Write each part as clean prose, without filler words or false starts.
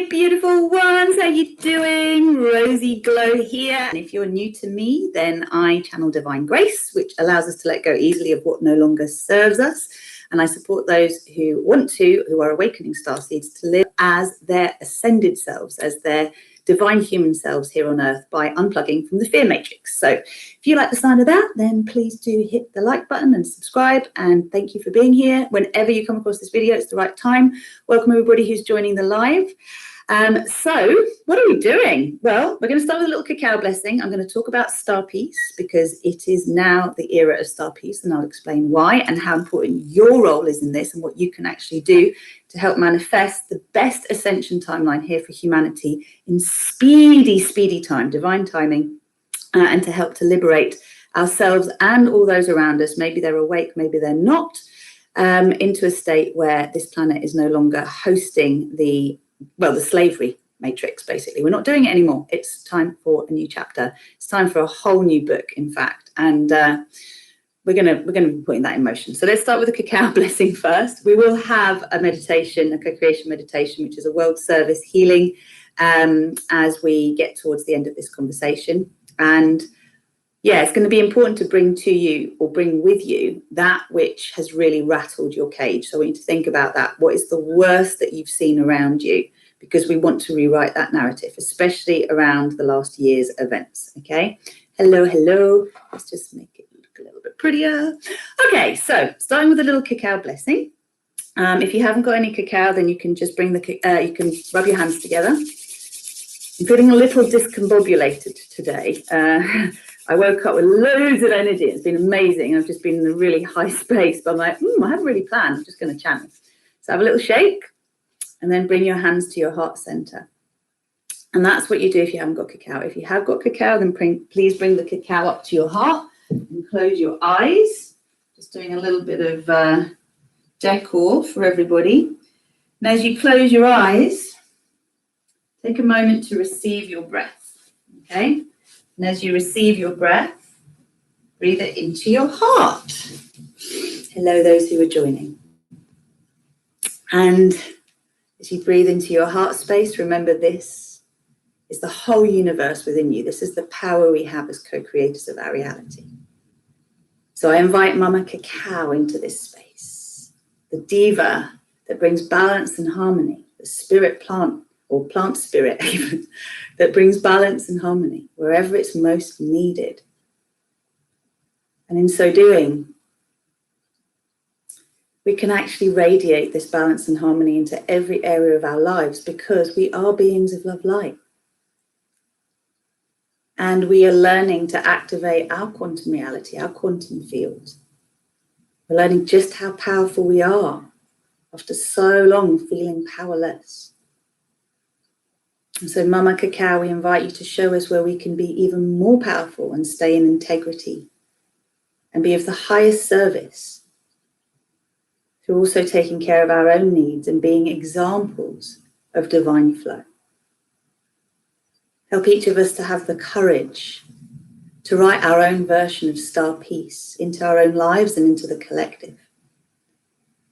beautiful ones, how you doing? RozyGlow here. And if you're new to me, then I channel divine grace, which allows us to let go easily of what no longer serves us. And I support those who want to, who are awakening starseeds, to live as their ascended selves, as their divine human selves here on earth by unplugging from the fear matrix. So if you like the sound of that, then please do hit the like button and subscribe. And thank you for being here. Whenever you come across this video, it's the right time. Welcome everybody who's joining the live. So what are we doing? Well, we're going to start with a little cacao blessing. I'm going to talk about StarPeace because it is now the era of StarPeace, and I'll explain why and how important your role is in this and what you can actually do to help manifest the best ascension timeline here for humanity in speedy time, divine timing, and to help to liberate ourselves and all those around us. Maybe they're awake, maybe they're not, into a state where this planet is no longer hosting the slavery matrix, basically. We're not doing it anymore. It's time for a new chapter. It's time for a whole new book, in fact. And we're gonna be putting that in motion. So let's start with the cacao blessing first. We will have a meditation, a co-creation meditation, which is a world service healing, as we get towards the end of this conversation. And yeah, it's going to be important to bring to you or bring with you that which has really rattled your cage. So I want you to think about that. What is the worst that you've seen around you? Because we want to rewrite that narrative, especially around the last year's events. Okay. Hello. Let's just make it look a little bit prettier. Okay. So starting with a little cacao blessing. If you haven't got any cacao, then you can just bring you can rub your hands together. I'm feeling a little discombobulated today. I woke up with loads of energy. It's been amazing. I've just been in a really high space, but I'm like, I haven't really planned. I'm just going to channel. So have a little shake and then bring your hands to your heart center. And that's what you do if you haven't got cacao. If you have got cacao, then please bring the cacao up to your heart and close your eyes. Just doing a little bit of decor for everybody. And as you close your eyes, take a moment to receive your breath, okay? And as you receive your breath, breathe it into your heart. Hello, those who are joining. And as you breathe into your heart space, remember this is the whole universe within you. This is the power we have as co-creators of our reality. So I invite Mama Cacao into this space, the diva that brings balance and harmony, the spirit plant, or plant spirit even, that brings balance and harmony wherever it's most needed. And in so doing, we can actually radiate this balance and harmony into every area of our lives because we are beings of love light. And we are learning to activate our quantum reality, our quantum field. We're learning just how powerful we are after so long feeling powerless. And so, Mama Cacao, we invite you to show us where we can be even more powerful and stay in integrity and be of the highest service through also taking care of our own needs and being examples of divine flow. Help each of us to have the courage to write our own version of StarPeace into our own lives and into the collective.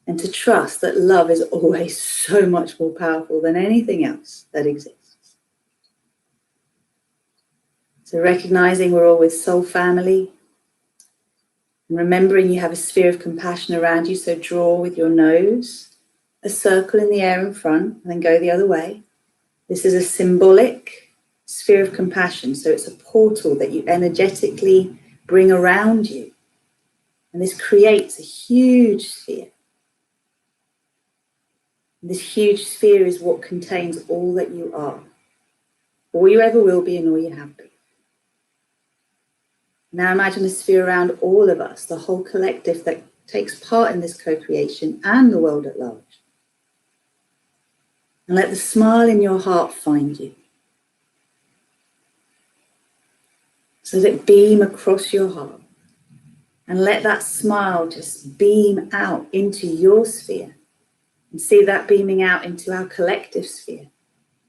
And to trust that love is always so much more powerful than anything else that exists. So recognizing we're all with soul family, and remembering you have a sphere of compassion around you, so draw with your nose a circle in the air in front and then go the other way. This is a symbolic sphere of compassion, so it's a portal that you energetically bring around you. And this creates a huge sphere. And this huge sphere is what contains all that you are, all you ever will be and all you have been. Now imagine a sphere around all of us, the whole collective that takes part in this co-creation and the world at large. And let the smile in your heart find you. So that it beam across your heart. And let that smile just beam out into your sphere. And see that beaming out into our collective sphere.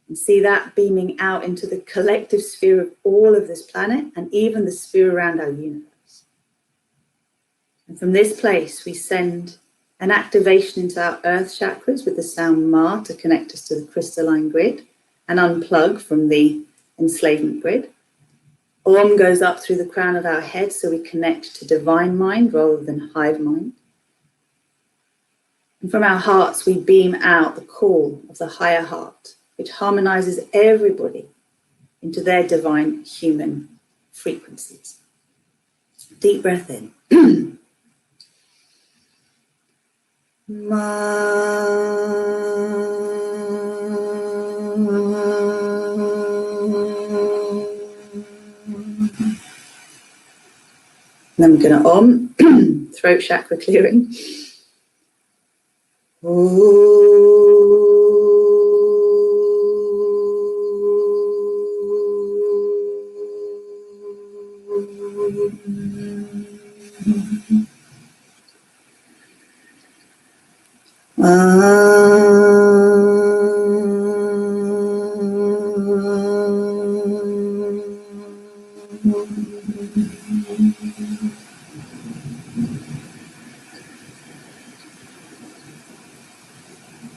And see that beaming out into the collective sphere of all of this planet and even the sphere around our universe. And from this place, we send an activation into our earth chakras with the sound Ma to connect us to the crystalline grid. and unplug from the enslavement grid. Om goes up through the crown of our head, so we connect to divine mind rather than hive mind. And from our hearts, we beam out the call of the higher heart, which harmonizes everybody into their divine human frequencies. Deep breath in. And then we're going to Om, throat chakra clearing.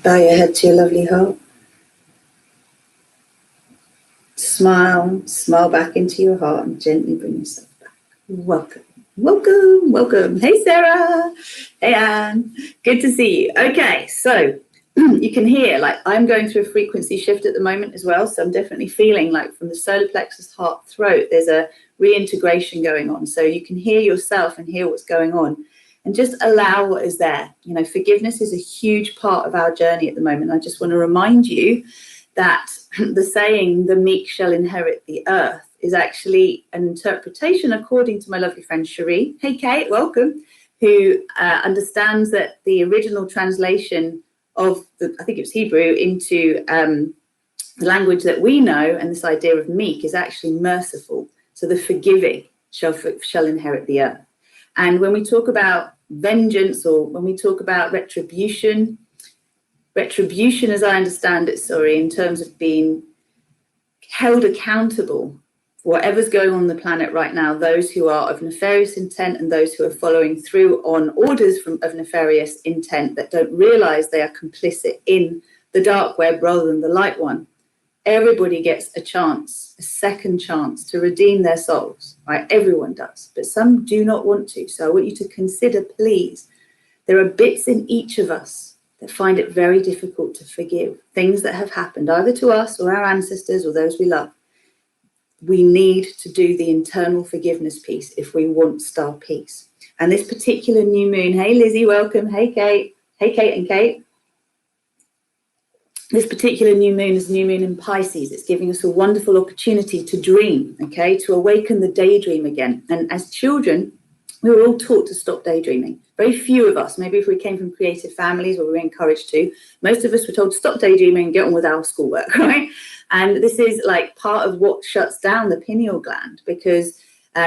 Bow your head to your lovely heart. Smile, smile back into your heart and gently bring yourself back. Welcome, welcome, welcome. Hey, Sarah. Hey, Anne. Good to see you. Okay, so you can hear, like, I'm going through a frequency shift at the moment as well. So I'm definitely feeling like from the solar plexus, heart, throat, there's a reintegration going on. So you can hear yourself and hear what's going on. And just allow what is there. You know, forgiveness is a huge part of our journey at the moment. I just want to remind you that the saying, the meek shall inherit the earth, is actually an interpretation according to my lovely friend Cherie. Hey, Kate, welcome. Who understands that the original translation of, I think it was Hebrew, into the language that we know, and this idea of meek is actually merciful. So the forgiving shall inherit the earth. And when we talk about vengeance, or when we talk about retribution as I understand it, in terms of being held accountable for whatever's going on the planet right now, those who are of nefarious intent and those who are following through on orders of nefarious intent that don't realize they are complicit in the dark web rather than the light one. Everybody gets a chance, a second chance to redeem their souls, right? Everyone does, but some do not want to. So I want you to consider, please, there are bits in each of us that find it very difficult to forgive. Things that have happened either to us or our ancestors or those we love. We need to do the internal forgiveness piece if we want star peace. And this particular new moon, hey Lizzie, welcome. Hey Kate. Hey Kate and Kate. This particular new moon is a new moon in Pisces. It's giving us a wonderful opportunity to dream, okay, to awaken the daydream again. And as children, we were all taught to stop daydreaming. Very few of us, maybe if we came from creative families where we were encouraged to, most of us were told to stop daydreaming and get on with our schoolwork, right? And this is like part of what shuts down the pineal gland, because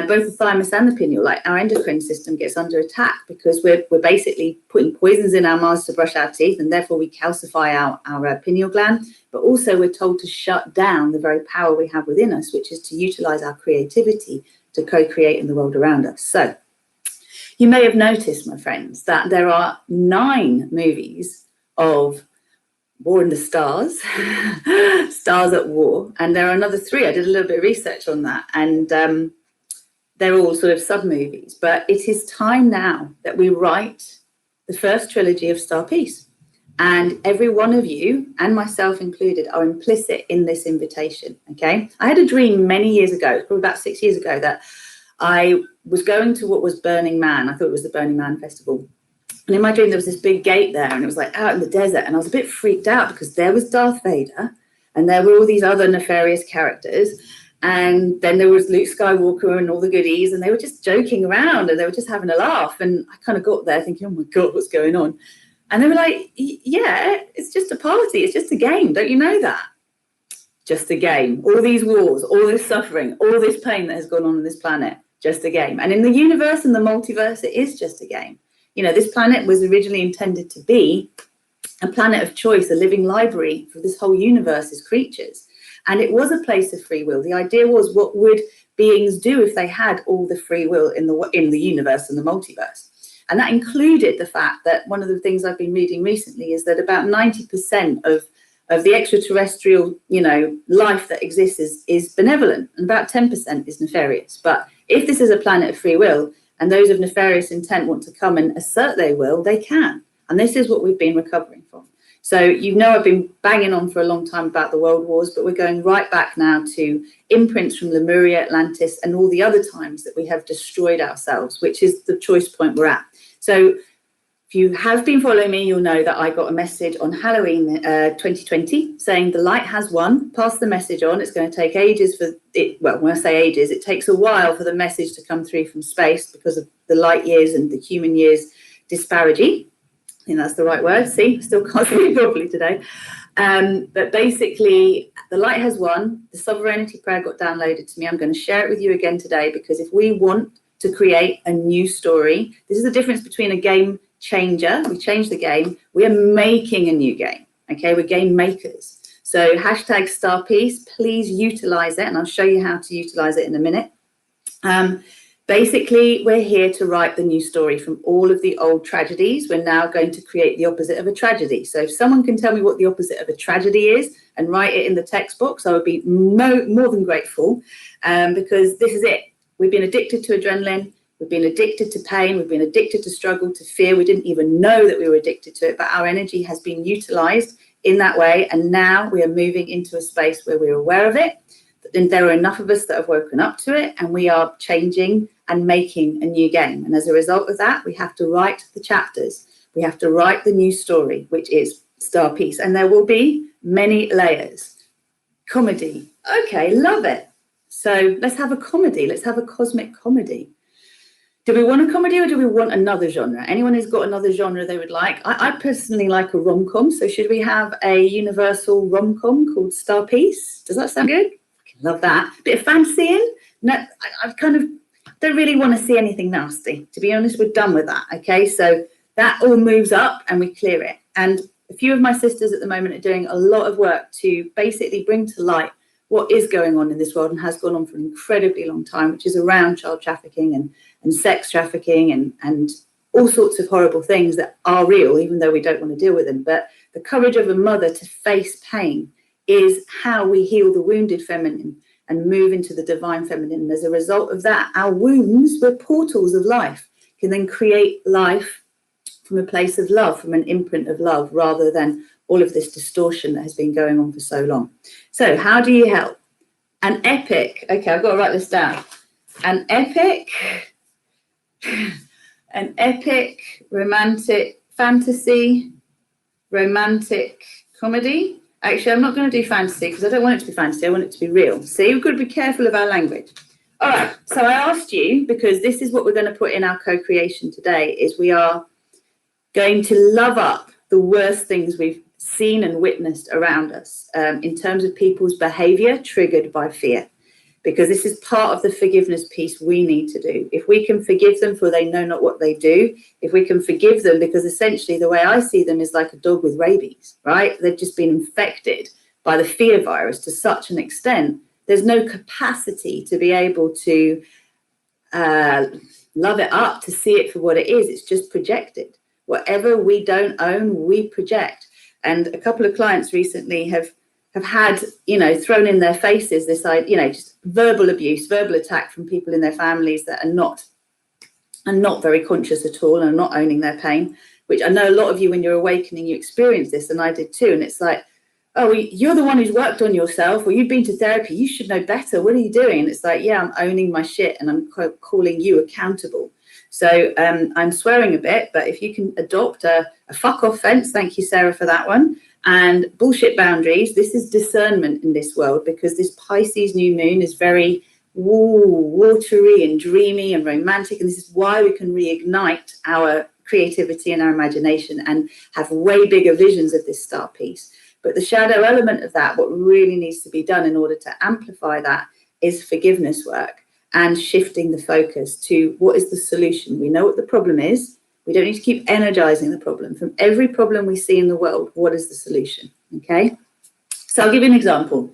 both the thymus and the pineal, like our endocrine system, gets under attack because we're basically putting poisons in our mouths to brush our teeth, and therefore we calcify our pineal gland. But also we're told to shut down the very power we have within us, which is to utilize our creativity to co-create in the world around us. So you may have noticed, my friends, that there are 9 movies of War in the Stars, Stars at War, and there are another 3. I did a little bit of research on that, and they're all sort of sub-movies. But it is time now that we write the first trilogy of StarPeace. And every one of you, and myself included, are implicit in this invitation, okay? I had a dream many years ago, probably about 6 years ago, that I was going to what was Burning Man. I thought it was the Burning Man Festival. And in my dream, there was this big gate there, and it was like out in the desert. And I was a bit freaked out because there was Darth Vader, and there were all these other nefarious characters. And then there was Luke Skywalker and all the goodies, and they were just joking around, and they were just having a laugh. And I kind of got there thinking, oh my God, what's going on? And they were like, yeah, it's just a party. It's just a game. Don't you know that? Just a game. All these wars, all this suffering, all this pain that has gone on this planet, just a game. And in the universe and the multiverse, it is just a game. You know, this planet was originally intended to be a planet of choice, a living library for this whole universe's creatures. And it was a place of free will. The idea was, what would beings do if they had all the free will in the universe and the multiverse? And that included the fact that one of the things I've been reading recently is that about 90% of of the extraterrestrial, life that exists is benevolent, and about 10% is nefarious. But if this is a planet of free will, and those of nefarious intent want to come and assert their will, they can. And this is what we've been recovering from. So, I've been banging on for a long time about the world wars, but we're going right back now to imprints from Lemuria, Atlantis, and all the other times that we have destroyed ourselves, which is the choice point we're at. So if you have been following me, you'll know that I got a message on Halloween 2020 saying the light has won. Pass the message on. It's going to take ages for it. Well, when I say ages, it takes a while for the message to come through from space because of the light years and the human years disparity. I think that's the right word. See, still can't speak properly today. But basically, the light has won. The sovereignty prayer got downloaded to me. I'm going to share it with you again today, because if we want to create a new story, this is the difference between a game changer. We change the game. We are making a new game. Okay, we're game makers. So hashtag StarPeace, please utilize it. And I'll show you how to utilize it in a minute. Basically, we're here to write the new story from all of the old tragedies. We're now going to create the opposite of a tragedy. So if someone can tell me what the opposite of a tragedy is and write it in the text box, I would be more than grateful, because this is it. We've been addicted to adrenaline. We've been addicted to pain. We've been addicted to struggle, to fear. We didn't even know that we were addicted to it, but our energy has been utilized in that way. And now we are moving into a space where we're aware of it. And there are enough of us that have woken up to it, and we are changing and making a new game. And as a result of that, we have to write the chapters. We have to write the new story, which is StarPeace. And there will be many layers. Comedy. Okay, love it. So let's have a comedy. Let's have a cosmic comedy. Do we want a comedy, or do we want another genre? Anyone who's got another genre they would like? I personally like a rom-com. So should we have a universal rom-com called StarPeace? Does that sound good? Love that. Bit of fantasying. No, I've kind of don't really want to see anything nasty. To be honest, we're done with that. Okay, so that all moves up and we clear it. And a few of my sisters at the moment are doing a lot of work to basically bring to light what is going on in this world and has gone on for an incredibly long time, which is around child trafficking and sex trafficking and all sorts of horrible things that are real, even though we don't want to deal with them. But the courage of a mother to face pain is how we heal the wounded feminine and move into the divine feminine. And as a result of that, our wounds, were portals of life, can then create life from a place of love, from an imprint of love, rather than all of this distortion that has been going on for so long. So how do you help? An epic, okay, I've got to write this down. An epic romantic fantasy, romantic comedy. Actually, I'm not going to do fantasy because I don't want it to be fantasy. I want it to be real. See, we've got to be careful of our language. All right. So I asked you, because this is what we're going to put in our co-creation today, is we are going to love up the worst things we've seen and witnessed around us in terms of people's behavior triggered by fear. Because this is part of the forgiveness piece we need to do. If we can forgive them for they know not what they do, if we can forgive them, because essentially the way I see them is like a dog with rabies, right? They've just been infected by the fear virus to such an extent, there's no capacity to be able to love it up, to see it for what it is. It's just projected. Whatever we don't own, we project. And a couple of clients recently have had, thrown in their faces this, just verbal abuse, verbal attack from people in their families that are not very conscious at all and are not owning their pain, which I know a lot of you, when you're awakening, you experience this, and I did too. And it's like, oh, you're the one who's worked on yourself, or you've been to therapy, you should know better. What are you doing? And it's like, yeah, I'm owning my shit and I'm calling you accountable. So I'm swearing a bit, but if you can adopt a fuck off fence, thank you, Sarah, for that one. And bullshit boundaries, this is discernment in this world, because this Pisces new moon is very watery and dreamy and romantic. And this is why we can reignite our creativity and our imagination and have way bigger visions of this star piece. But the shadow element of that, what really needs to be done in order to amplify that, is forgiveness work and shifting the focus to what is the solution. We know what the problem is. We don't need to keep energizing the problem. From every problem we see in the world, what is the solution? Okay, so I'll give you an example.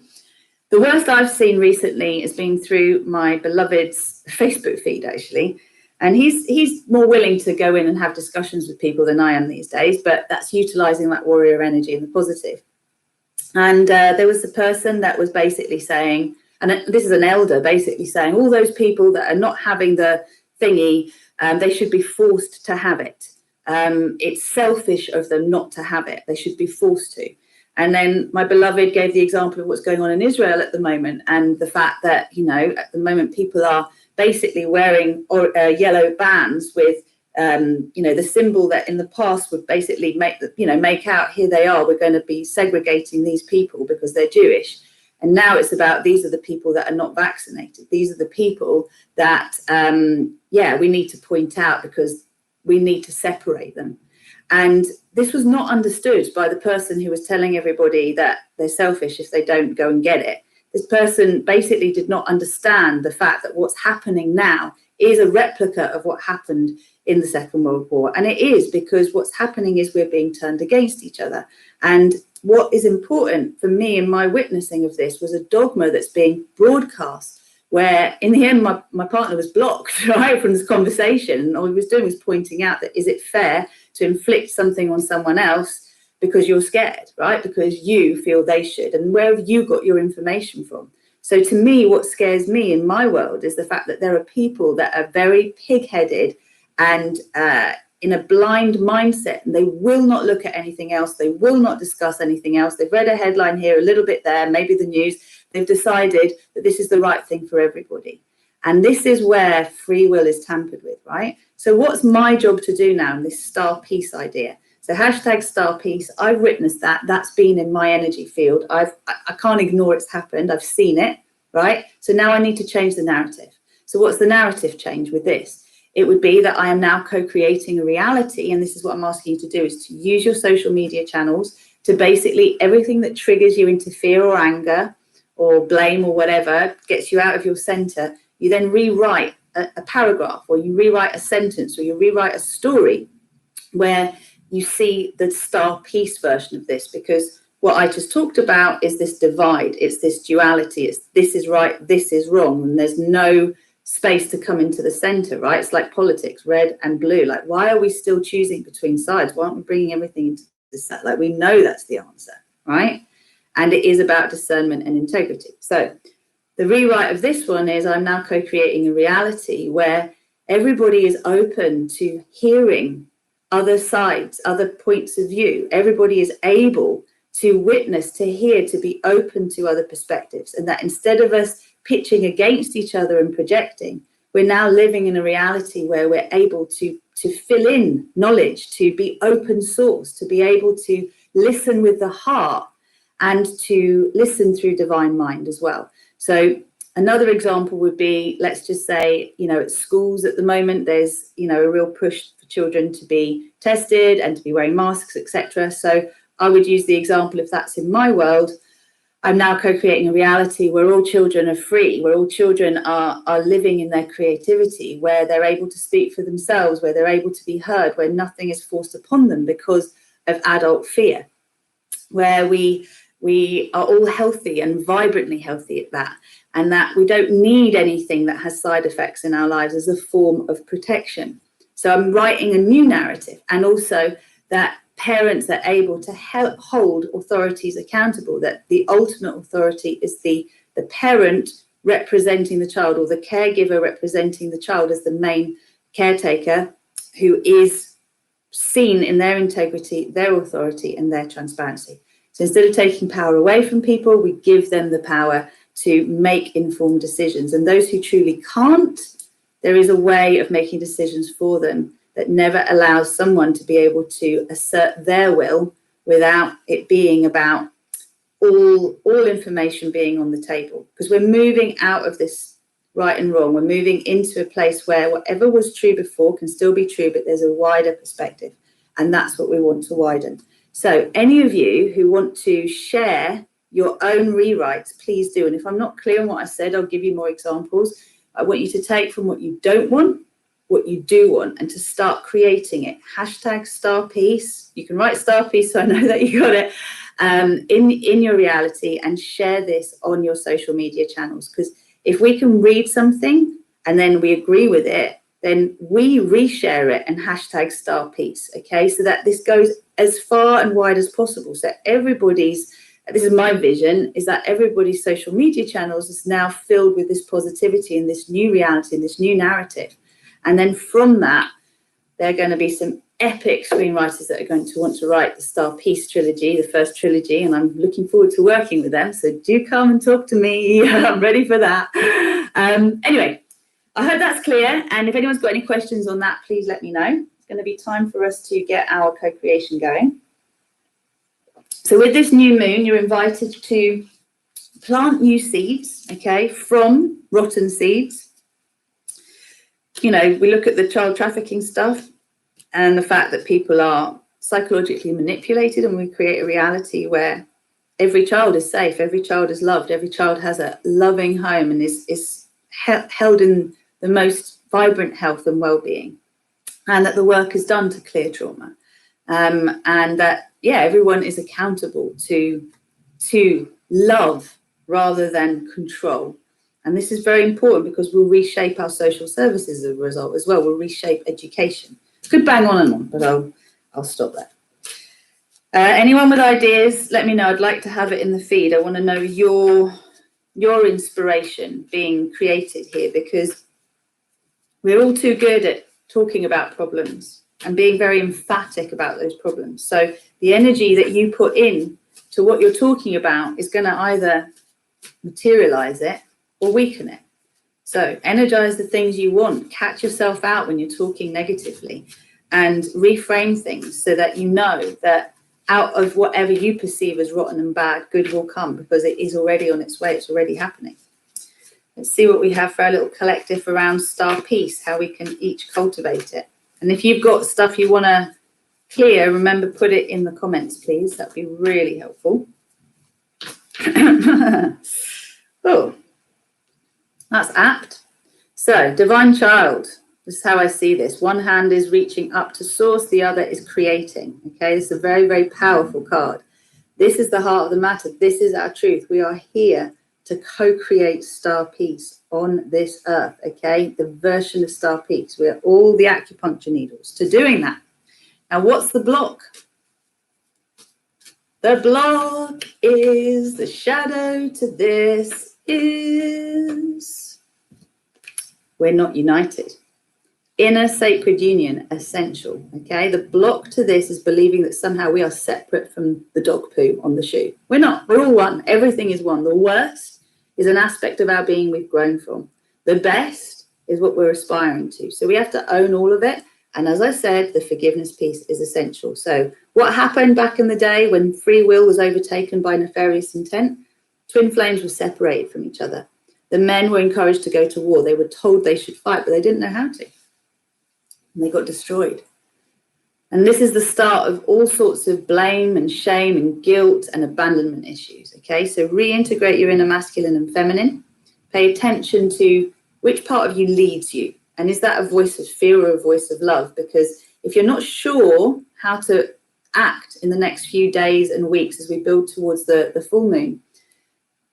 The worst I've seen recently has been through my beloved's Facebook feed, actually. And he's more willing to go in and have discussions with people than I am these days, but that's utilizing that warrior energy and the positive. And there was the person that was basically saying, and this is an elder basically saying, all those people that are not having the thingy, they should be forced to have it. It's selfish of them not to have it. They should be forced to. And then my beloved gave the example of what's going on in Israel at the moment, and the fact that, you know, at the moment people are basically wearing yellow bands with, you know, the symbol that in the past would basically make out, here they are, we're going to be segregating these people because they're Jewish. And now it's about, these are the people that are not vaccinated. These are the people that, we need to point out because we need to separate them. And this was not understood by the person who was telling everybody that they're selfish if they don't go and get it. This person basically did not understand the fact that what's happening now is a replica of what happened in the Second World War. And it is, because what's happening is we're being turned against each other. And what is important for me in my witnessing of this was a dogma that's being broadcast, where in the end my partner was blocked, right, from this conversation. And all he was doing was pointing out that, is it fair to inflict something on someone else because you're scared, right? Because you feel they should. And where have you got your information from? So to me, what scares me in my world is the fact that there are people that are very pig-headed and in a blind mindset, and they will not look at anything else. They will not discuss anything else. They've read a headline here, a little bit there, maybe the news. They've decided that this is the right thing for everybody. And this is where free will is tampered with, right? So what's my job to do now in this StarPeace idea? So hashtag StarPeace, I've witnessed that. That's been in my energy field. I can't ignore it's happened. I've seen it, right? So now I need to change the narrative. So what's the narrative change with this? It would be that I am now co-creating a reality, and this is what I'm asking you to do, is to use your social media channels to basically everything that triggers you into fear or anger or blame or whatever, gets you out of your center, you then rewrite a paragraph, or you rewrite a sentence, or you rewrite a story where you see the StarPeace version of this. Because what I just talked about is this divide, it's this duality, it's this is right, this is wrong, and there's no space to come into the center, right? It's like politics, red and blue. Like, why are we still choosing between sides? Why aren't we bringing everything into the set? Like, we know that's the answer, right? And it is about discernment and integrity. So the rewrite of this one is, I'm now co-creating a reality where everybody is open to hearing other sides, other points of view. Everybody is able to witness, to hear, to be open to other perspectives. And that instead of us pitching against each other and projecting, we're now living in a reality where we're able to fill in knowledge, to be open source, to be able to listen with the heart and to listen through divine mind as well. So another example would be, let's just say, you know, at schools at the moment, there's, you know, a real push for children to be tested and to be wearing masks, etc. So I would use the example, if that's in my world, I'm now co-creating a reality where all children are free, where all children are living in their creativity, where they're able to speak for themselves, where they're able to be heard, where nothing is forced upon them because of adult fear, where we are all healthy and vibrantly healthy at that, and that we don't need anything that has side effects in our lives as a form of protection. So I'm writing a new narrative, and also that parents are able to hold authorities accountable, that the ultimate authority is the parent representing the child, or the caregiver representing the child as the main caretaker, who is seen in their integrity, their authority, and their transparency. So instead of taking power away from people, we give them the power to make informed decisions. And those who truly can't, there is a way of making decisions for them that never allows someone to be able to assert their will without it being about all information being on the table. Because we're moving out of this right and wrong. We're moving into a place where whatever was true before can still be true, but there's a wider perspective. And that's what we want to widen. So any of you who want to share your own rewrites, please do. And if I'm not clear on what I said, I'll give you more examples. I want you to take from what you don't want, what you do want, and to start creating it. Hashtag StarPeace. You can write StarPeace so I know that you got it in your reality, and share this on your social media channels. Because if we can read something and then we agree with it, then we reshare it and hashtag StarPeace. Okay, so that this goes as far and wide as possible. So everybody's this is my vision, is that everybody's social media channels is now filled with this positivity and this new reality and this new narrative. And then from that, there are going to be some epic screenwriters that are going to want to write the StarPeace trilogy, the first trilogy, and I'm looking forward to working with them. So do come and talk to me. I'm ready for that. Anyway, I hope that's clear. And if anyone's got any questions on that, please let me know. It's going to be time for us to get our co-creation going. So with this new moon, you're invited to plant new seeds, okay, from rotten seeds. You know, we look at the child trafficking stuff and the fact that people are psychologically manipulated, and we create a reality where every child is safe, every child is loved, every child has a loving home and is held in the most vibrant health and well-being, and that the work is done to clear trauma, and that, yeah, everyone is accountable to love rather than control. And this is very important because we'll reshape our social services as a result as well. We'll reshape education. Could bang on and on, but I'll stop there. Anyone with ideas, let me know. I'd like to have it in the feed. I want to know your inspiration being created here, because we're all too good at talking about problems and being very emphatic about those problems. So the energy that you put in to what you're talking about is going to either materialize it or weaken it. So energize the things you want, catch yourself out when you're talking negatively, and reframe things so that you know that out of whatever you perceive as rotten and bad, good will come, because it is already on its way. It's already happening. Let's see what we have for our little collective around StarPeace, how we can each cultivate it. And if you've got stuff you want to clear, remember, put it in the comments, please. That'd be really helpful. Oh. That's apt. So, divine child, this is how I see this. One hand is reaching up to source, the other is creating. Okay, this is a very, very powerful card. This is the heart of the matter. This is our truth. We are here to co-create StarPeace on this earth. Okay, the version of StarPeace. We are all the acupuncture needles to doing that. Now, what's the block? The block is the shadow to this. Is we're not united. Inner sacred union, essential. Okay, the block to this is believing that somehow we are separate from the dog poo on the shoe. We're not. We're all one. Everything is one. The worst is an aspect of our being we've grown from. The best is what we're aspiring to. So we have to own all of it. And as I said, the forgiveness piece is essential. So what happened back in the day when free will was overtaken by nefarious intent? Twin flames were separated from each other. The men were encouraged to go to war. They were told they should fight, but they didn't know how to. And they got destroyed. And this is the start of all sorts of blame and shame and guilt and abandonment issues. Okay, so reintegrate your inner masculine and feminine. Pay attention to which part of you leads you. And is that a voice of fear or a voice of love? Because if you're not sure how to act in the next few days and weeks as we build towards the full moon,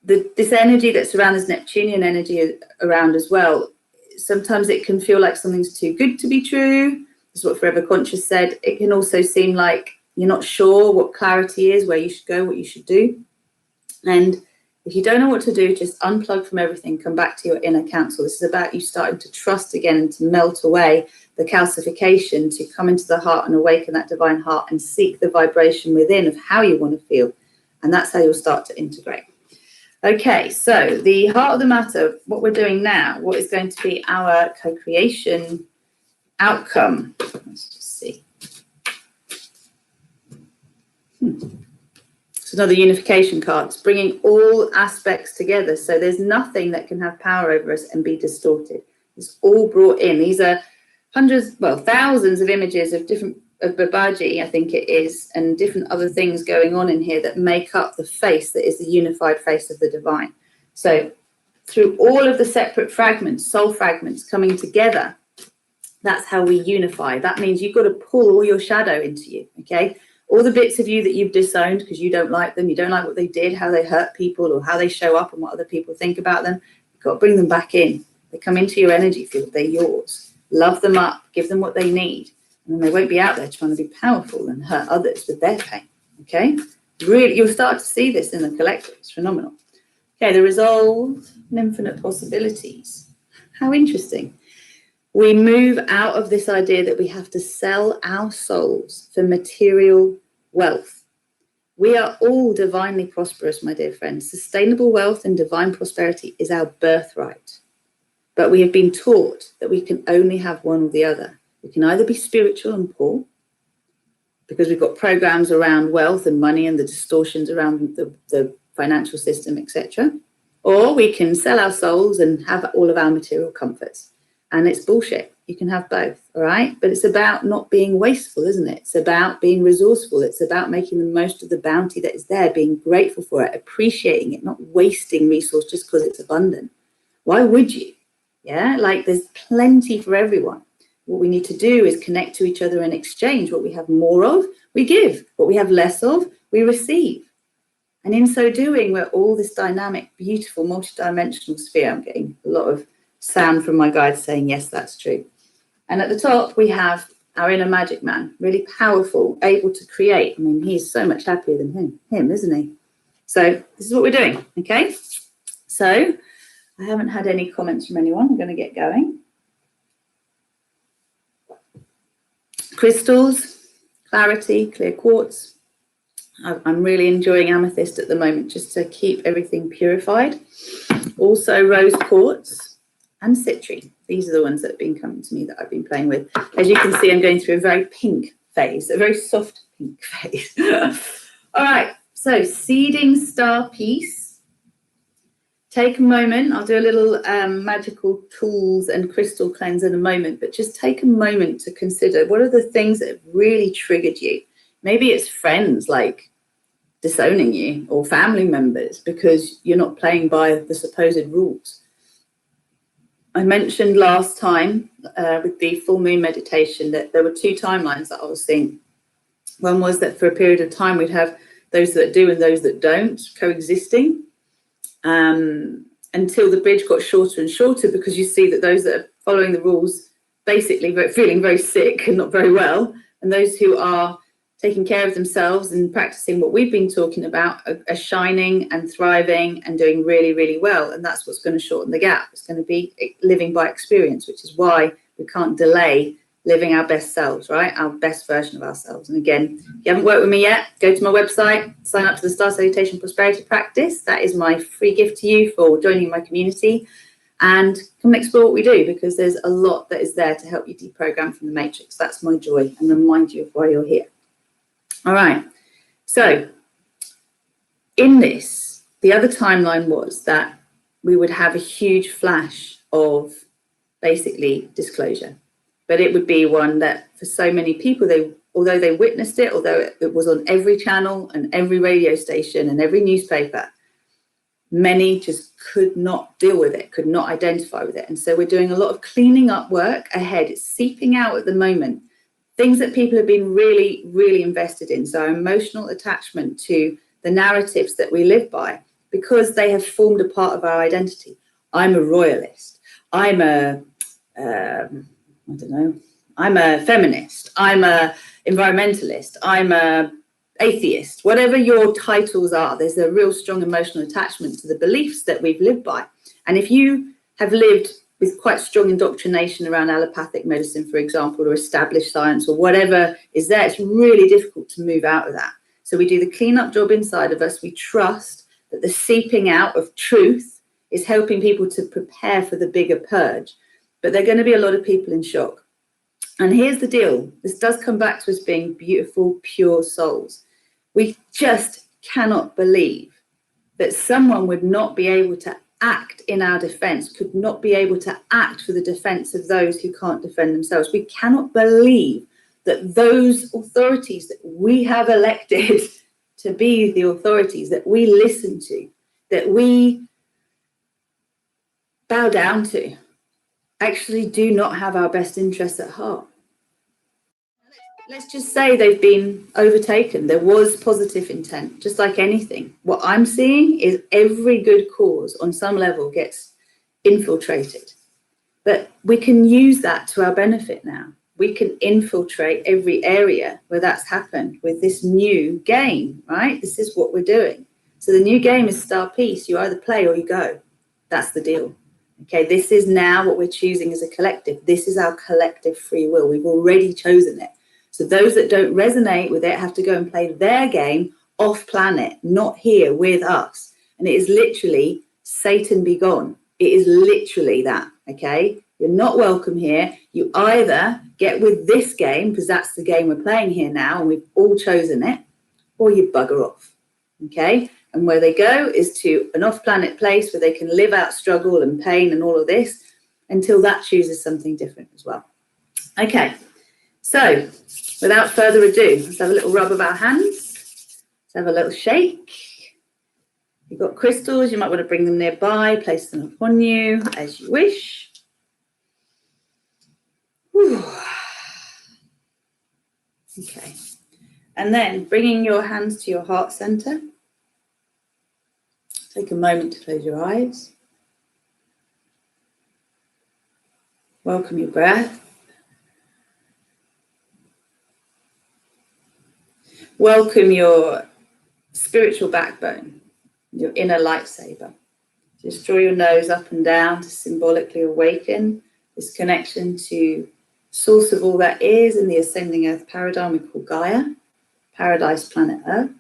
this energy that's around, this Neptunian energy around as well, sometimes it can feel like something's too good to be true. This is what Forever Conscious said. It can also seem like you're not sure what clarity is, where you should go, what you should do. And if you don't know what to do, just unplug from everything, come back to your inner counsel. This is about you starting to trust again and to melt away the calcification, to come into the heart and awaken that divine heart and seek the vibration within of how you want to feel. And that's how you'll start to integrate. Okay, so the heart of the matter, what we're doing now, what is going to be our co-creation outcome? Let's just see. It's another unification card. It's bringing all aspects together. So there's nothing that can have power over us and be distorted. It's all brought in. These are hundreds, well, thousands of images of different, of Babaji, I think it is, and different other things going on in here that make up the face that is the unified face of the divine. So through all of the separate fragments, soul fragments coming together, that's how we unify. That means you've got to pull all your shadow into you, okay? All the bits of you that you've disowned because you don't like them, you don't like what they did, how they hurt people, or how they show up and what other people think about them, you've got to bring them back in. They come into your energy field, they're yours. Love them up, give them what they need. And they won't be out there trying to be powerful and hurt others with their pain, okay? Really, you'll start to see this in the collective. It's phenomenal. Okay, the resolve and infinite possibilities. How interesting. We move out of this idea that we have to sell our souls for material wealth. We are all divinely prosperous, my dear friends. Sustainable wealth and divine prosperity is our birthright. But we have been taught that we can only have one or the other. We can either be spiritual and poor, because we've got programs around wealth and money and the distortions around the financial system, etc. Or we can sell our souls and have all of our material comforts. And it's bullshit. You can have both, all right? But it's about not being wasteful, isn't it? It's about being resourceful. It's about making the most of the bounty that is there, being grateful for it, appreciating it, not wasting resource just because it's abundant. Why would you? Yeah, like there's plenty for everyone. What we need to do is connect to each other and exchange. What we have more of, we give. What we have less of, we receive. And in so doing, we're all this dynamic, beautiful, multidimensional sphere. I'm getting a lot of sound from my guides saying, yes, that's true. And at the top, we have our inner magic man, really powerful, able to create. I mean, he's so much happier than him, isn't he? So this is what we're doing, okay? So I haven't had any comments from anyone. I'm going to get going. Crystals, clarity, clear quartz. I'm really enjoying amethyst at the moment just to keep everything purified. Also rose quartz and citrine. These are the ones that have been coming to me that I've been playing with. As you can see, I'm going through a very pink phase, a very soft pink phase. All right, so seeding StarPeace. Take a moment. I'll do a little magical tools and crystal cleanse in a moment, but just take a moment to consider what are the things that have really triggered you. Maybe it's friends like disowning you, or family members because you're not playing by the supposed rules. I mentioned last time with the full moon meditation that there were two timelines that I was seeing. One was that for a period of time we'd have those that do and those that don't coexisting. Until the bridge got shorter and shorter, because you see that those that are following the rules basically feeling very sick and not very well, and those who are taking care of themselves and practicing what we've been talking about are shining and thriving and doing really, really well. And that's what's going to shorten the gap. It's going to be living by experience, which is why we can't delay living our best selves, right? Our best version of ourselves. And again, if you haven't worked with me yet, go to my website, sign up to the Star Salutation Prosperity Practice. That is my free gift to you for joining my community, and come and explore what we do, because there's a lot that is there to help you deprogram from the matrix. That's my joy, and remind you of why you're here. All right. So in this, the other timeline was that we would have a huge flash of basically disclosure. But it would be one that for so many people, although they witnessed it, although it was on every channel and every radio station and every newspaper, many just could not deal with it, could not identify with it. And so we're doing a lot of cleaning up work ahead. It's seeping out at the moment. Things that people have been really, really invested in. So our emotional attachment to the narratives that we live by, because they have formed a part of our identity. I'm a royalist. I'm a... I don't know, I'm a feminist, I'm a environmentalist, I'm a atheist, whatever your titles are, there's a real strong emotional attachment to the beliefs that we've lived by. And if you have lived with quite strong indoctrination around allopathic medicine, for example, or established science or whatever is there, it's really difficult to move out of that. So we do the cleanup job inside of us. We trust that the seeping out of truth is helping people to prepare for the bigger purge. But there are going to be a lot of people in shock. And here's the deal. This does come back to us being beautiful, pure souls. We just cannot believe that someone would not be able to act in our defense, could not be able to act for the defense of those who can't defend themselves. We cannot believe that those authorities that we have elected to be the authorities that we listen to, that we bow down to, actually do not have our best interests at heart. Let's just say they've been overtaken. There was positive intent, just like anything. What I'm seeing is every good cause on some level gets infiltrated. But we can use that to our benefit now. we can infiltrate every area where that's happened with this new game, right? This is what we're doing. So the new game is StarPeace. You either play or you go. That's the deal. Okay, this is now what we're choosing as a collective. This is our collective free will. We've already chosen it. So those that don't resonate with it have to go and play their game off planet, not here with us. And it is literally Satan be gone. It is literally that, okay? You're not welcome here. You either get with this game, because that's the game we're playing here now, and we've all chosen it, or you bugger off, okay? And where they go is to an off-planet place where they can live out struggle and pain and all of this until that chooses something different as well. Okay, so without further ado, let's have a little rub of our hands. Let's have a little shake. You've got crystals, you might want to bring them nearby, place them upon you as you wish. Whew. Okay, and then bringing your hands to your heart center. Take a moment to close your eyes. Welcome your breath. Welcome your spiritual backbone, your inner lightsaber. Just draw your nose up and down to symbolically awaken this connection to source of all that is in the ascending earth paradigm we call Gaia, paradise planet Earth.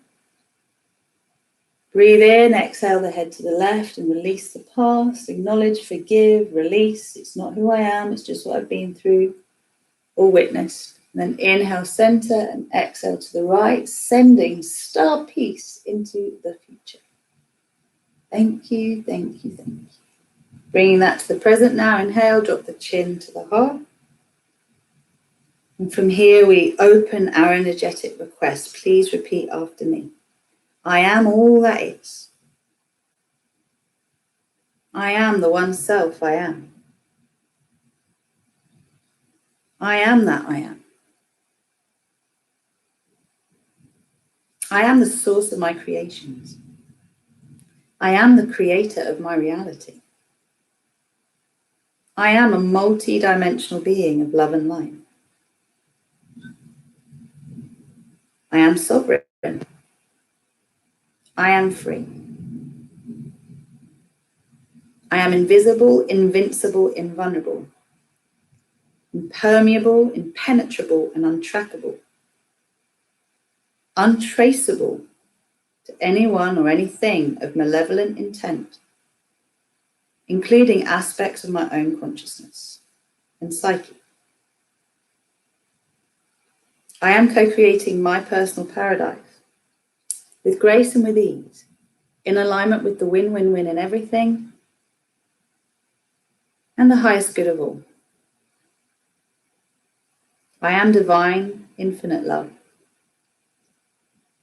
Breathe in, exhale the head to the left and release the past. Acknowledge, forgive, release. It's not who I am, it's just what I've been through or witnessed. And then inhale, center, and exhale to the right, sending star peace into the future. Thank you, thank you, thank you. Bringing that to the present now. Inhale, drop the chin to the heart. And from here we open our energetic request. Please repeat after me. I am all that is. I am the one self I am. I am that I am. I am the source of my creations. I am the creator of my reality. I am a multi-dimensional being of love and light. I am sovereign. I am free. I am invisible, invincible, invulnerable, impermeable, impenetrable, and untrackable, untraceable to anyone or anything of malevolent intent, including aspects of my own consciousness and psyche. I am co-creating my personal paradise with grace and with ease, in alignment with the win-win-win in everything and the highest good of all. I am divine, infinite love.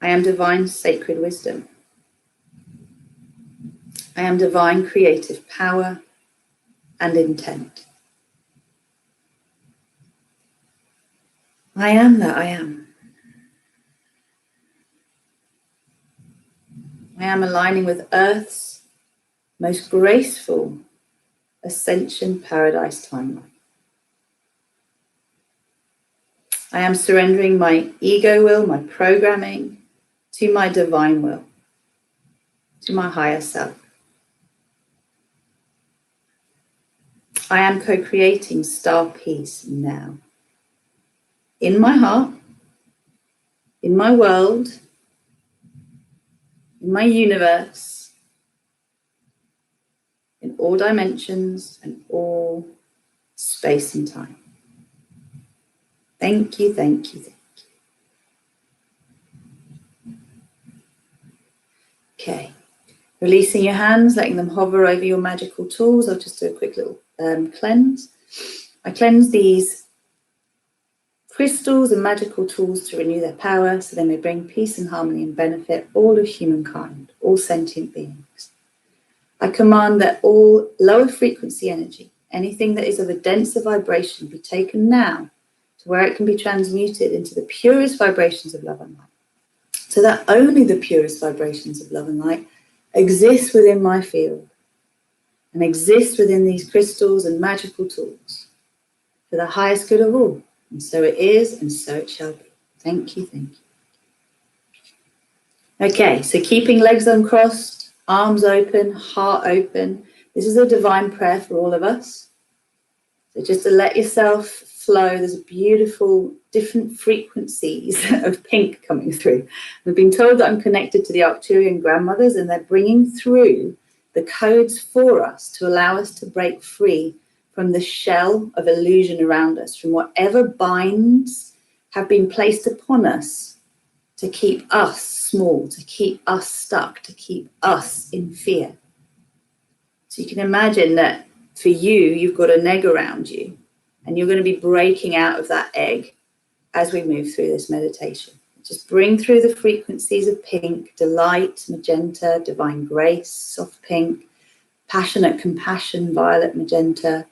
I am divine, sacred wisdom. I am divine, creative power and intent. I am that I am. I am aligning with Earth's most graceful ascension paradise timeline. I am surrendering my ego will, my programming, to my divine will, to my higher self. I am co-creating star peace now. In my heart, in my world, in my universe, in all dimensions and all space and time. Thank you, thank you, thank you. Okay, releasing your hands, letting them hover over your magical tools. I'll just do a quick little cleanse. I cleanse these crystals and magical tools to renew their power so they may bring peace and harmony and benefit all of humankind, all sentient beings. I command that all lower frequency energy, anything that is of a denser vibration, be taken now to where it can be transmuted into the purest vibrations of love and light, so that only the purest vibrations of love and light exist within my field and exist within these crystals and magical tools for the highest good of all, And so it is, and so it shall be. Thank you, thank you. Okay, so keeping legs uncrossed, arms open, heart open. This is a divine prayer for all of us. So just to let yourself flow, there's beautiful different frequencies of pink coming through. I've been told that I'm connected to the Arcturian grandmothers, and they're bringing through the codes for us to allow us to break free from the shell of illusion around us, from whatever binds have been placed upon us to keep us small, to keep us stuck, to keep us in fear. So you can imagine that for you, you've got an egg around you, and you're going to be breaking out of that egg as we move through this meditation. Just bring through the frequencies of pink, delight, magenta, divine grace, soft pink, passionate compassion, violet, magenta.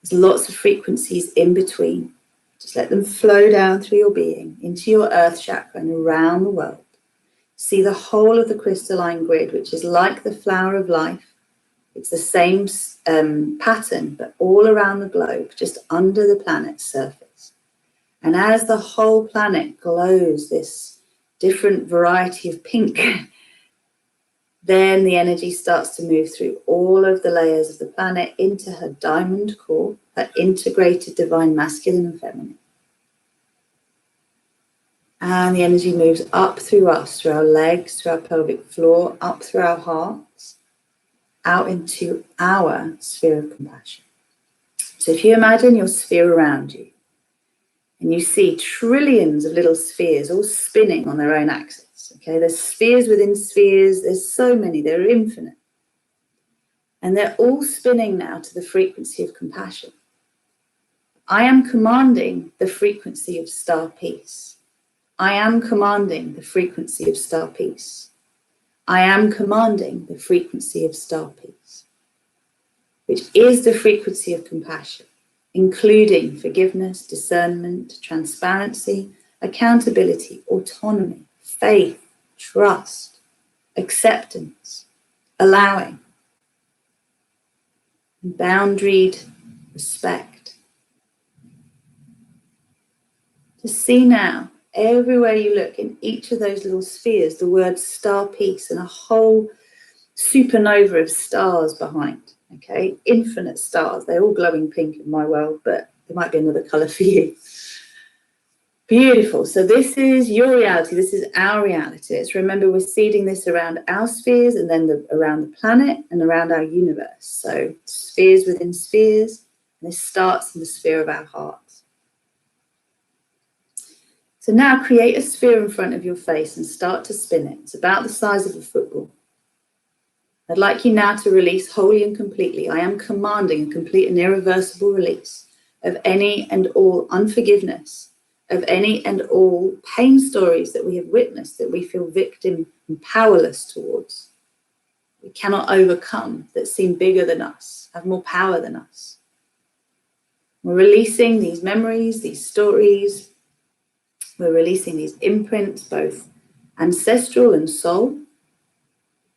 There's lots of frequencies in between. Just let them flow down through your being, into your earth chakra and around the world. See the whole of the crystalline grid, which is like the flower of life. It's the same pattern, but all around the globe, just under the planet's surface. And as the whole planet glows this different variety of pink, then the energy starts to move through all of the layers of the planet into her diamond core, her integrated divine masculine and feminine. And the energy moves up through us, through our legs, through our pelvic floor, up through our hearts, out into our sphere of compassion. So if you imagine your sphere around you, and you see trillions of little spheres all spinning on their own axis, okay? There's spheres within spheres, there's so many, they're infinite. And they're all spinning now to the frequency of compassion. I am commanding the frequency of star peace. I am commanding the frequency of star peace. I am commanding the frequency of star peace, which is the frequency of compassion, including forgiveness, discernment, transparency, accountability, autonomy, faith, trust, acceptance, allowing, boundaried respect. To see now, everywhere you look in each of those little spheres, the word star peace and a whole supernova of stars behind. Okay, infinite stars. They're all glowing pink in my world, but there might be another colour for you. Beautiful. So this is your reality. This is our reality. It's, remember, we're seeding this around our spheres and then around the planet and around our universe. So spheres within spheres. And this starts in the sphere of our hearts. So now create a sphere in front of your face and start to spin it. It's about the size of a football. I'd like you now to release wholly and completely. I am commanding a complete and irreversible release of any and all unforgiveness, of any and all pain stories that we have witnessed, that we feel victim and powerless towards. We cannot overcome, that seem bigger than us, have more power than us. We're releasing these memories, these stories. We're releasing these imprints, both ancestral and soul.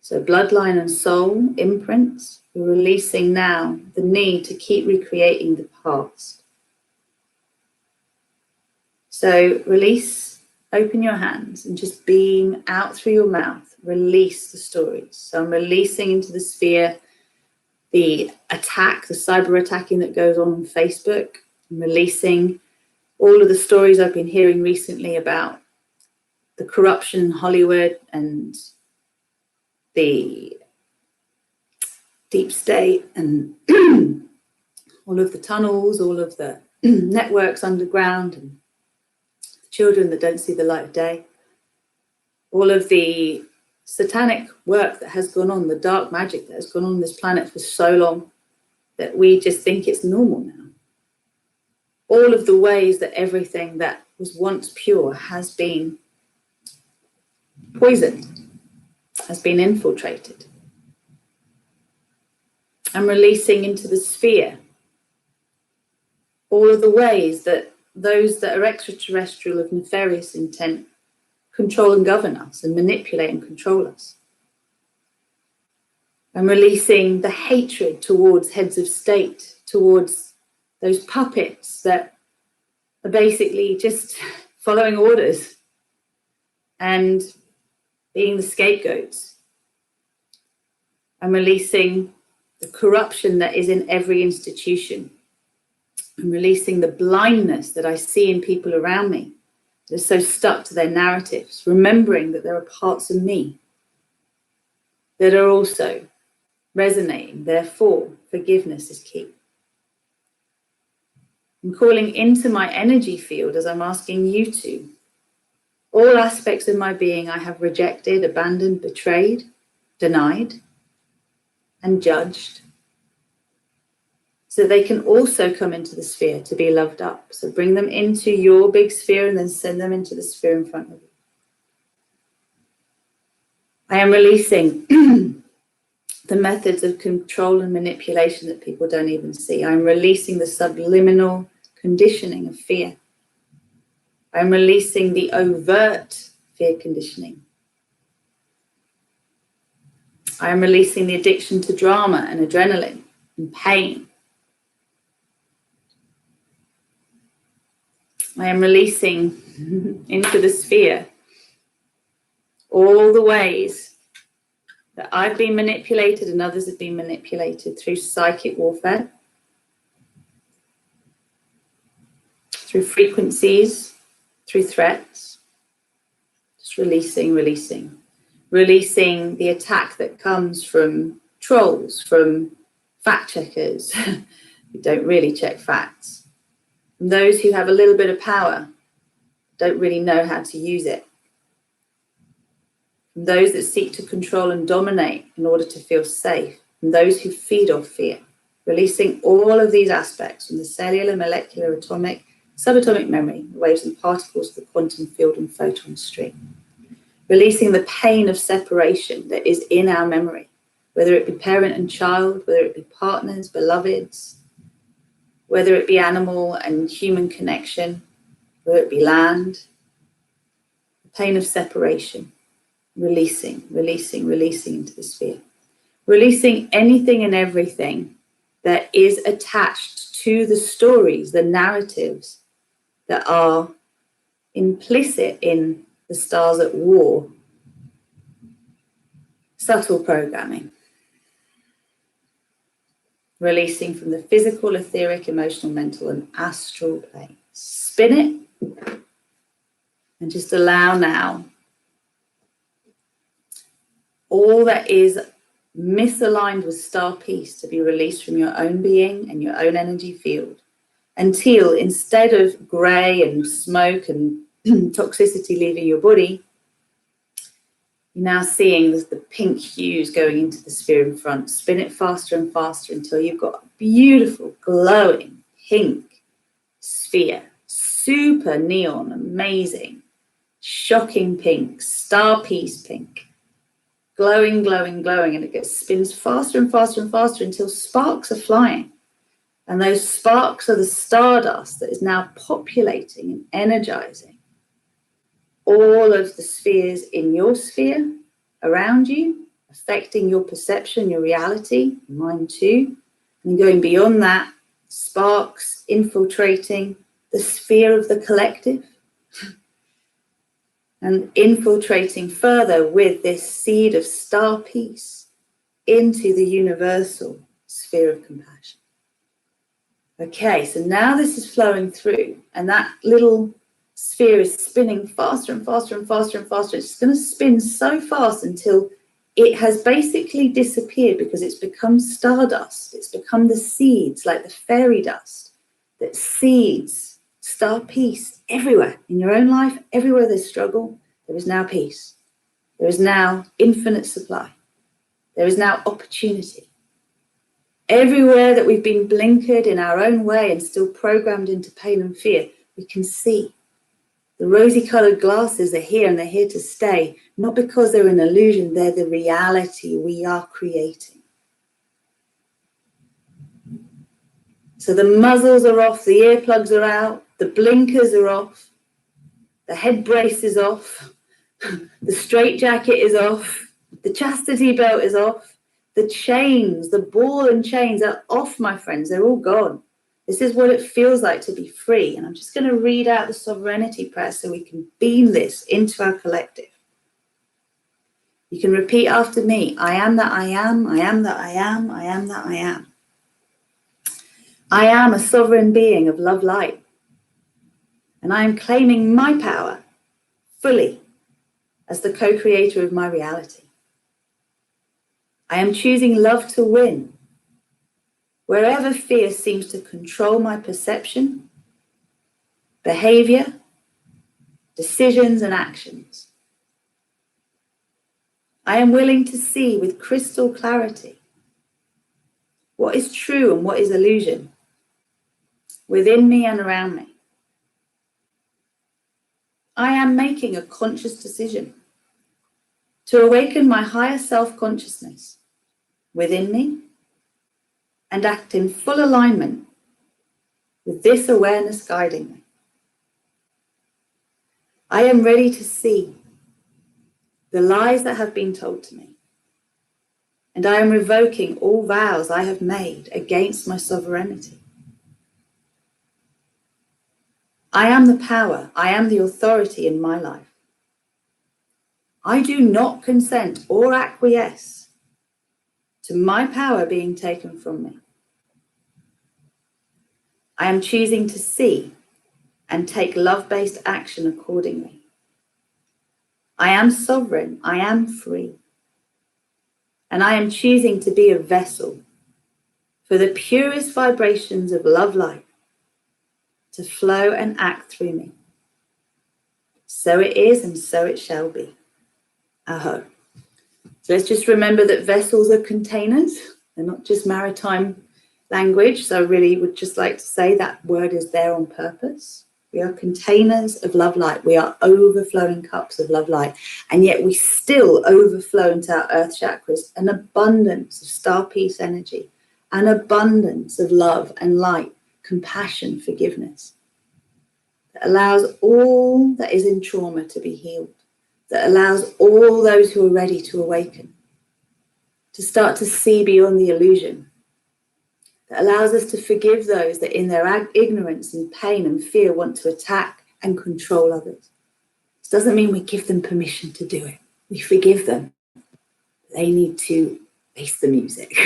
So bloodline and soul imprints. We're releasing now the need to keep recreating the past. So release, open your hands and just being out through your mouth, release the stories. So I'm releasing into the sphere the attack, the cyber attacking that goes on Facebook. I'm releasing all of the stories I've been hearing recently about the corruption in Hollywood and the deep state and all of the tunnels, all of the networks underground and children that don't see the light of day, all of the satanic work that has gone on, the dark magic that has gone on this planet for so long that we just think it's normal now. All of the ways that everything that was once pure has been poisoned, has been infiltrated. I'm releasing into the sphere all of the ways that those that are extraterrestrial of nefarious intent control and govern us and manipulate and control us. I'm releasing the hatred towards heads of state, towards those puppets that are basically just following orders and being the scapegoats. I'm releasing the corruption that is in every institution. I'm releasing the blindness that I see in people around me. They're so stuck to their narratives, remembering that there are parts of me that are also resonating. Therefore, forgiveness is key. I'm calling into my energy field as I'm asking you to. All aspects of my being I have rejected, abandoned, betrayed, denied, and judged. So they can also come into the sphere to be loved up. So bring them into your big sphere and then send them into the sphere in front of you. I am releasing the methods of control and manipulation that people don't even see. I'm releasing the subliminal conditioning of fear. I'm releasing the overt fear conditioning. I am releasing the addiction to drama and adrenaline and pain. I am releasing into the sphere all the ways that I've been manipulated and others have been manipulated through psychic warfare, through frequencies, through threats. Just releasing the attack that comes from trolls, from fact checkers who don't really check facts, from those who have a little bit of power, don't really know how to use it, from those that seek to control and dominate in order to feel safe, from those who feed off fear. Releasing all of these aspects from the cellular, molecular, atomic, subatomic memory, the waves and particles of the quantum field and photon stream. Releasing the pain of separation that is in our memory, whether it be parent and child, whether it be partners, beloveds, whether it be animal and human connection, whether it be land. The pain of separation, releasing into the sphere. Releasing anything and everything that is attached to the stories, the narratives that are implicit in the stars at war. Subtle programming. Releasing from the physical, etheric, emotional, mental, and astral plane. Spin it. And just allow now all that is misaligned with star peace to be released from your own being and your own energy field, until instead of grey and smoke and toxicity leaving your body, you're now seeing the pink hues going into the sphere in front. Spin it faster and faster until you've got a beautiful, glowing, pink sphere. Super neon, amazing, shocking pink, star peace pink. Glowing, glowing, glowing, and it spins faster and faster and faster until sparks are flying. And those sparks are the stardust that is now populating and energizing all of the spheres in your sphere around you, affecting your perception, your reality, mine too. And going beyond that, sparks infiltrating the sphere of the collective and infiltrating further with this seed of star peace into the universal sphere of compassion. Okay, so now this is flowing through, and that little sphere is spinning faster and faster and faster and faster. It's going to spin so fast until it has basically disappeared, because it's become stardust. It's become the seeds, like the fairy dust that seeds star peace everywhere in your own life. Everywhere there's struggle, there is now peace. There is now infinite supply. There is now opportunity. Everywhere that we've been blinkered in our own way and still programmed into pain and fear, we can see. The rosy-colored glasses are here, and they're here to stay, not because they're an illusion, they're the reality we are creating. So the muzzles are off, the earplugs are out, the blinkers are off, the head brace is off, the straitjacket is off, the chastity belt is off, the chains, the ball and chains are off, my friends, they're all gone. This is what it feels like to be free. And I'm just going to read out the sovereignty prayer so we can beam this into our collective. You can repeat after me. I am that I am, I am that I am, I am that I am. I am a sovereign being of love light. And I am claiming my power fully as the co-creator of my reality. I am choosing love to win. Wherever fear seems to control my perception, behavior, decisions, and actions, I am willing to see with crystal clarity what is true and what is illusion within me and around me. I am making a conscious decision to awaken my higher self-consciousness within me and act in full alignment with this awareness guiding me. I am ready to see the lies that have been told to me, and I am revoking all vows I have made against my sovereignty. I am the power, I am the authority in my life. I do not consent or acquiesce to my power being taken from me. I am choosing to see and take love-based action accordingly. I am sovereign, I am free, and I am choosing to be a vessel for the purest vibrations of love light to flow and act through me. So it is and so it shall be. Aho. So let's just remember that vessels are containers. They're not just maritime language. So I really would just like to say that word is there on purpose. We are containers of love light. We are overflowing cups of love light. And yet we still overflow into our earth chakras an abundance of star peace energy, an abundance of love and light, compassion, forgiveness, that allows all that is in trauma to be healed, that allows all those who are ready to awaken to start to see beyond the illusion, that allows us to forgive those that in their ignorance and pain and fear want to attack and control others. This doesn't mean we give them permission to do it. We forgive them. They need to face the music.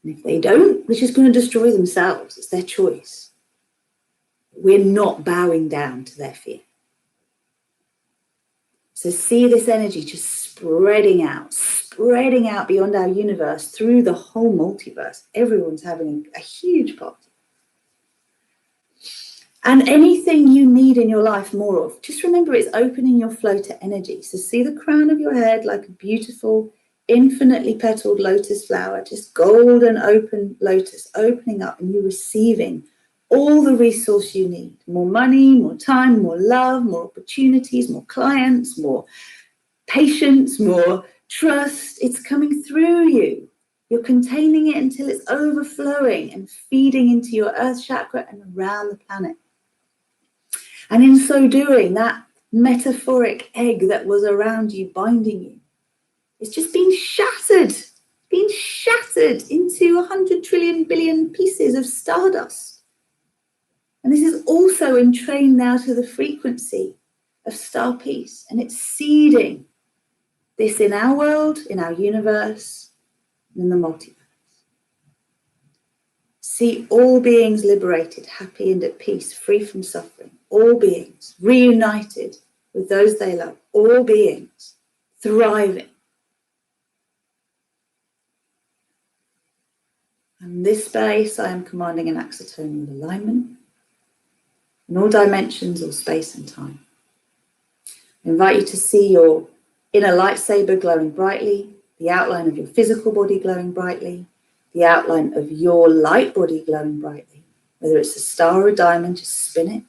And if they don't, they're just going to destroy themselves. It's their choice. We're not bowing down to their fear. So see this energy just spreading out beyond our universe through the whole multiverse. Everyone's having a huge party. And anything you need in your life more of, just remember it's opening your flow to energy. So see the crown of your head like a beautiful, infinitely petaled lotus flower, just golden open lotus, opening up and you receiving all the resource you need. More money, more time, more love, more opportunities, more clients, more patience, more trust. It's coming through you. You're containing it until it's overflowing and feeding into your earth chakra and around the planet. And in so doing, that metaphoric egg that was around you, binding you, it's just been shattered into 100 trillion billion pieces of stardust. And this is also entrained now to the frequency of star peace, and it's seeding this in our world, in our universe, and in the multiverse. See all beings liberated, happy and at peace, free from suffering. All beings reunited with those they love. All beings thriving. And in this space, I am commanding an accitonal alignment in all dimensions of space and time. I invite you to see your inner lightsaber glowing brightly, the outline of your physical body glowing brightly, the outline of your light body glowing brightly. Whether it's a star or a diamond, just spin it.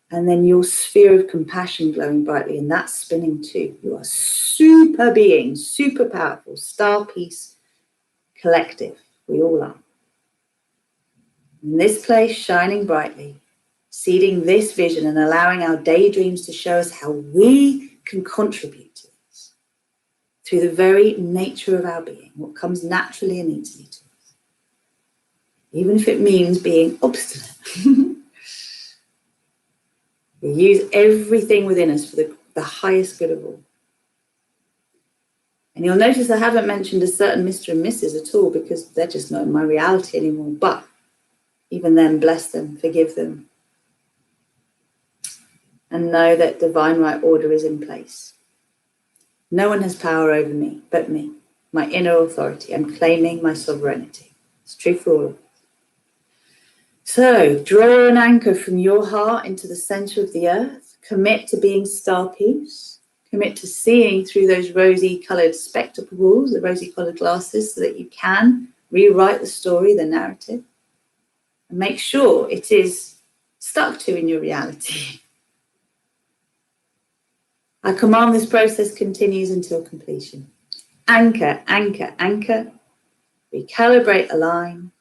And then your sphere of compassion glowing brightly, and that's spinning too. You are super beings, super powerful, star peace collective. We all are. In this place, shining brightly, seeding this vision and allowing our daydreams to show us how we can contribute to this through the very nature of our being, what comes naturally and easily to us. even if it means being obstinate. We use everything within us for the highest good of all. And you'll notice I haven't mentioned a certain Mr. and Mrs. at all, because they're just not in my reality anymore. But even then, bless them, forgive them, and know that divine right order is in place. No one has power over me but me, my inner authority. I'm claiming my sovereignty. It's true for all of us. So draw an anchor from your heart into the center of the earth. Commit to being star peace. Commit to seeing through those rosy-coloured spectacles, the rosy-coloured glasses, so that you can rewrite the story, the narrative, and make sure it is stuck to in your reality. I command this process continues until completion. Anchor, anchor, anchor. Recalibrate, align,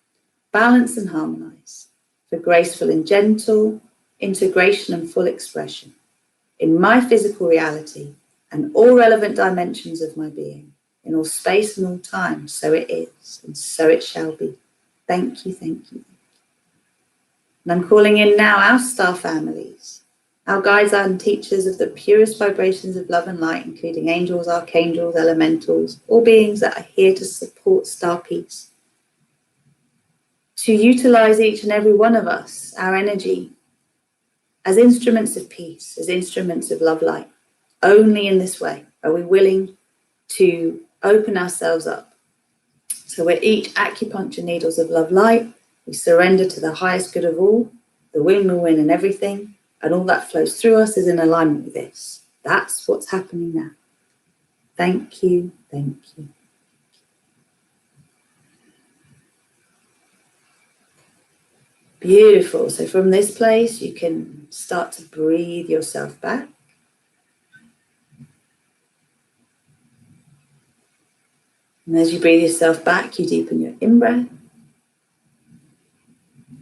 balance and harmonize for graceful and gentle integration and full expression in my physical reality and all relevant dimensions of my being, in all space and all time. So it is, and so it shall be. Thank you, thank you. And I'm calling in now our star families, our guides and teachers of the purest vibrations of love and light, including angels, archangels, elementals, all beings that are here to support Star Peace. To utilize each and every one of us, our energy, as instruments of peace, as instruments of love light. Only in this way are we willing to open ourselves up. So we're each acupuncture needles of love light. We surrender to the highest good of all. The win will win in everything. And all that flows through us is in alignment with this. That's what's happening now. Thank you, thank you. Beautiful. So from this place, you can start to breathe yourself back. And as you breathe yourself back, you deepen your in-breath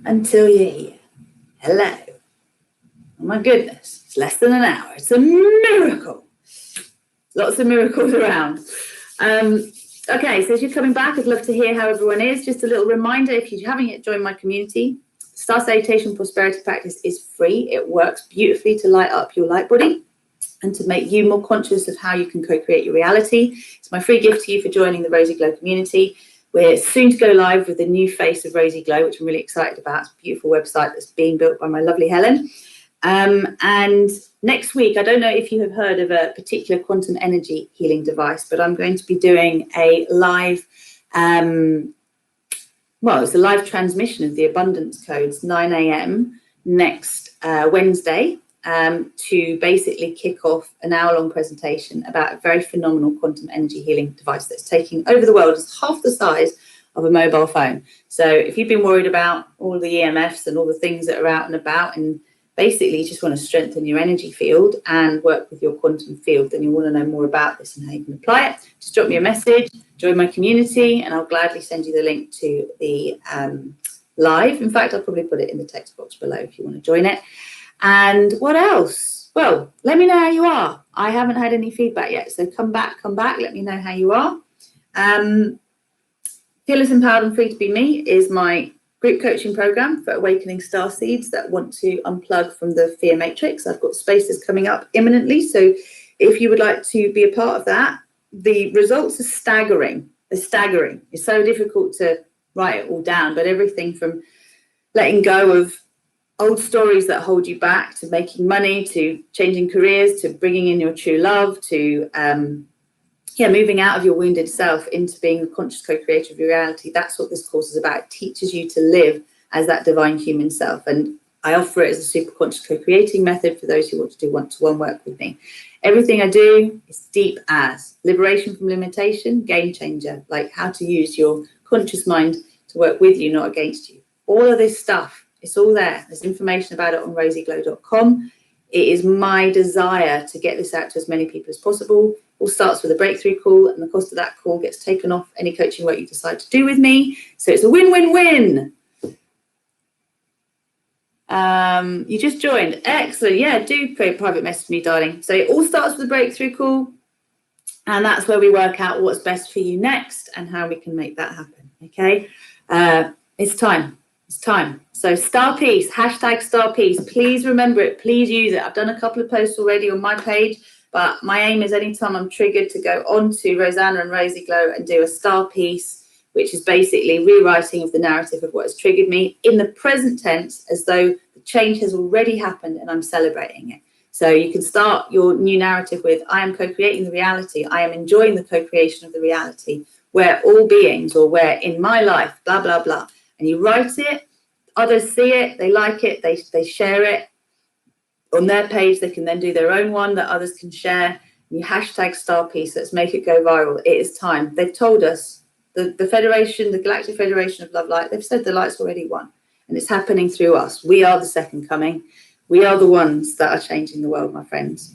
until you're here. Hello. Oh my goodness, it's less than an hour. It's a miracle. Lots of miracles around. Okay, so as you're coming back, I'd love to hear how everyone is. Just a little reminder, if you haven't yet joined my community, Star Salutation Prosperity Practice is free. It works beautifully to light up your light body and to make you more conscious of how you can co-create your reality. It's my free gift to you for joining the RozyGlow community. We're soon to go live with the new face of RozyGlow, which I'm really excited about. It's a beautiful website that's being built by my lovely Helen. And next week, I don't know if you have heard of a particular quantum energy healing device, but I'm going to be doing a live, it's a live transmission of the abundance codes, 9 a.m. next Wednesday, to basically kick off an hour-long presentation about a very phenomenal quantum energy healing device that's taking over the world. It's half the size of a mobile phone. So if you've been worried about all the EMFs and all the things that are out and about, and basically you just want to strengthen your energy field and work with your quantum field, then you want to know more about this and how you can apply it, just drop me a message, join my community, and I'll gladly send you the link to the live. In fact, I'll probably put it in the text box below if you want to join it. And what else? Well, let me know how you are. I haven't had any feedback yet, so come back, let me know how you are. Fearless, Empowered and Free to Be Me is my group coaching program for awakening starseeds that want to unplug from the fear matrix. I've got spaces coming up imminently, so if you would like to be a part of that, the results are staggering. They're staggering. It's so difficult to write it all down, but everything from letting go of old stories that hold you back, to making money, to changing careers, to bringing in your true love, to moving out of your wounded self into being a conscious co-creator of your reality. That's what this course is about. It teaches you to live as that divine human self. And I offer it as a super conscious co-creating method for those who want to do one-to-one work with me. Everything I do is deep as liberation from limitation, game changer, like how to use your conscious mind to work with you, not against you. All of this stuff, it's all there. There's information about it on RozyGlow.com. It is my desire to get this out to as many people as possible. All starts with a breakthrough call, and the cost of that call gets taken off any coaching work you decide to do with me. So it's a win-win-win. You just joined. Excellent. Yeah, do private message me, darling. So it all starts with a breakthrough call, and that's where we work out what's best for you next and how we can make that happen. Okay. It's time. It's time. So StarPeace, hashtag StarPeace. Please remember it. Please use it. I've done a couple of posts already on my page, but my aim is anytime I'm triggered to go onto Rosanna and RozyGlow and do a StarPeace, which is basically rewriting of the narrative of what has triggered me in the present tense, as though the change has already happened and I'm celebrating it. So you can start your new narrative with, I am co-creating the reality. I am enjoying the co-creation of the reality where all beings, or where in my life, blah, blah, blah. And you write it, others see it, they like it, they share it. On their page, they can then do their own one that others can share. And you hashtag StarPeace, let's make it go viral. It is time. They've told us, the Federation, the Galactic Federation of Love Light, they've said the light's already won. And it's happening through us. We are the second coming. We are the ones that are changing the world, my friends.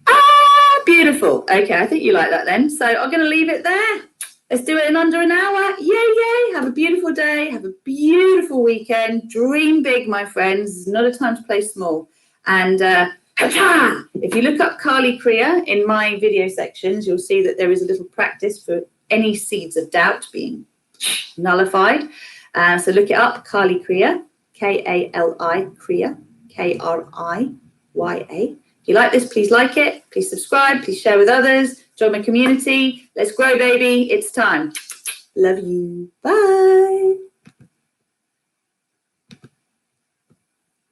Ah, beautiful. Okay, I think you like that then. So I'm going to leave it there. Let's do it in under an hour. Yay, yay. Have a beautiful day. Have a beautiful weekend. Dream big, my friends. It's not a time to play small. And if you look up Kali Kriya in my video sections, you'll see that there is a little practice for any seeds of doubt being nullified. So look it up, Kali Kriya, K-A-L-I, Kriya, K-R-I-Y-A. If you like this, please like it. Please subscribe. Please share with others. Join my community. Let's grow, baby. It's time. Love you. Bye.